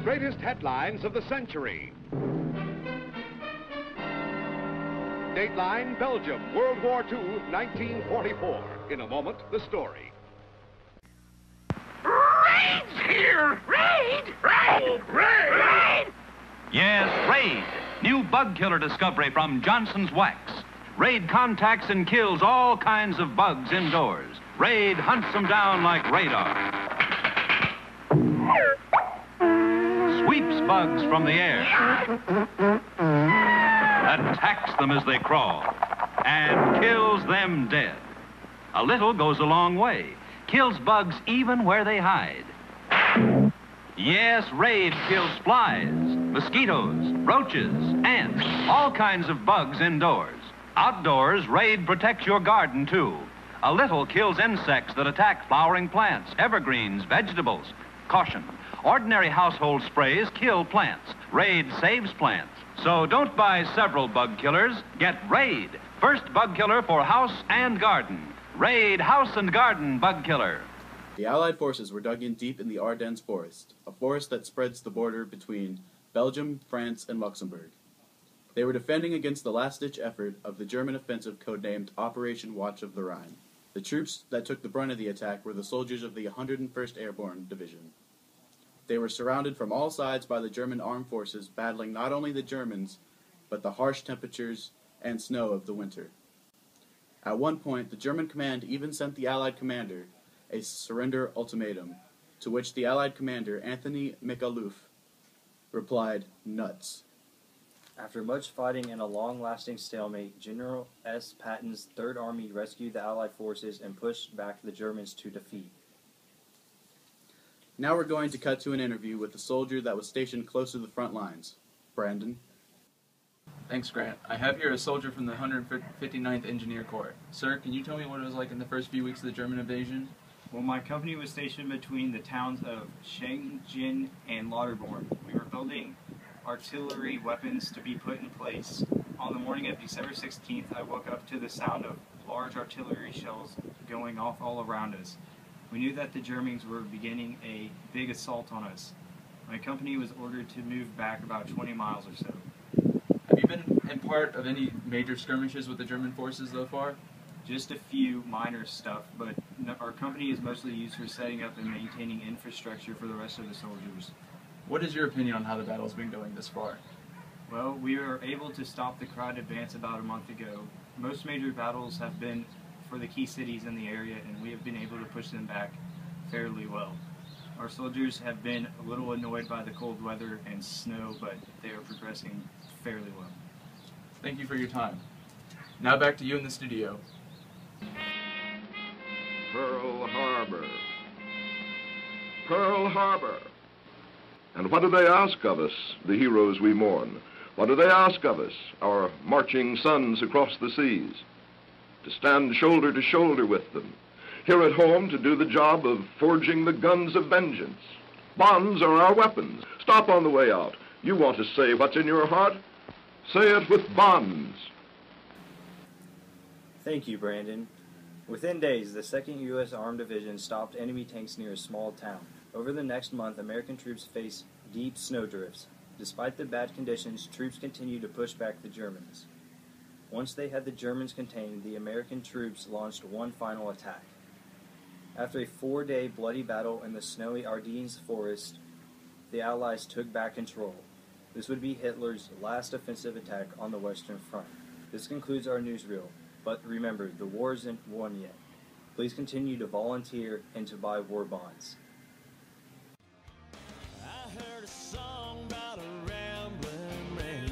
Greatest headlines of the century. Dateline, Belgium, World War II, 1944. In a moment, the story. Raid's here! Raid! Raid! Raid! Raid! Yes, Raid. New bug killer discovery from Johnson's Wax. Raid contacts and kills all kinds of bugs indoors. Raid hunts them down like radar. Sweeps bugs from the air. Attacks them as they crawl. And kills them dead. A little goes a long way. Kills bugs even where they hide. Yes, Raid kills flies, mosquitoes, roaches, ants, all kinds of bugs indoors. Outdoors, Raid protects your garden, too. A little kills insects that attack flowering plants, evergreens, vegetables. Caution, ordinary household sprays kill plants. Raid saves plants. So don't buy several bug killers. Get Raid, first bug killer for house and garden. Raid House and Garden Bug Killer. The Allied forces were dug in deep in the Ardennes forest, a forest that spreads the border between Belgium, France, and Luxembourg. They were defending against the last-ditch effort of the German offensive codenamed Operation Watch of the Rhine. The troops that took the brunt of the attack were the soldiers of the 101st Airborne Division. They were surrounded from all sides by the German armed forces, battling not only the Germans, but the harsh temperatures and snow of the winter. At one point, the German command even sent the Allied commander a surrender ultimatum, to which the Allied commander, Anthony Micallef, replied, "Nuts." After much fighting and a long-lasting stalemate, General S. Patton's Third Army rescued the Allied forces and pushed back the Germans to defeat. Now we're going to cut to an interview with a soldier that was stationed close to the front lines. Brandon. Thanks, Grant. I have here a soldier from the 159th Engineer Corps. Sir, can you tell me what it was like in the first few weeks of the German invasion? Well, my company was stationed between the towns of Schengen and Lauterborn. We were building artillery weapons to be put in place. On the morning of December 16th, I woke up to the sound of large artillery shells going off all around us. We knew that the Germans were beginning a big assault on us. My company was ordered to move back about 20 miles or so. Have you been in part of any major skirmishes with the German forces so far? Just a few minor stuff, but our company is mostly used for setting up and maintaining infrastructure for the rest of the soldiers. What is your opinion on how the battle's been going this far? Well, we were able to stop the Croat advance about a month ago. Most major battles have been for the key cities in the area, and we have been able to push them back fairly well. Our soldiers have been a little annoyed by the cold weather and snow, but they are progressing fairly well. Thank you for your time. Now back to you in the studio. Pearl Harbor. Pearl Harbor. And what do they ask of us, the heroes we mourn? What do they ask of us, our marching sons across the seas? To stand shoulder to shoulder with them, here at home to do the job of forging the guns of vengeance. Bonds are our weapons. Stop on the way out. You want to say what's in your heart? Say it with bonds. Thank you, Brandon. Within days, the 2nd U.S. Armed Division stopped enemy tanks near a small town. Over the next month, American troops faced deep snowdrifts. Despite the bad conditions, troops continued to push back the Germans. Once they had the Germans contained, the American troops launched one final attack. After a 4-day bloody battle in the snowy Ardennes forest, the Allies took back control. This would be Hitler's last offensive attack on the Western Front. This concludes our newsreel, but remember, the war isn't won yet. Please continue to volunteer and to buy war bonds. I heard a song about a rambling,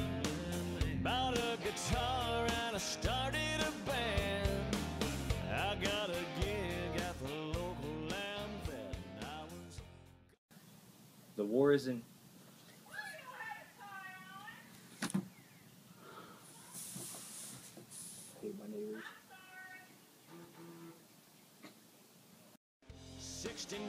about a guitar, and I started a band. I got a gig at the local Lambeth. The war isn't... Hate my neighbors. 69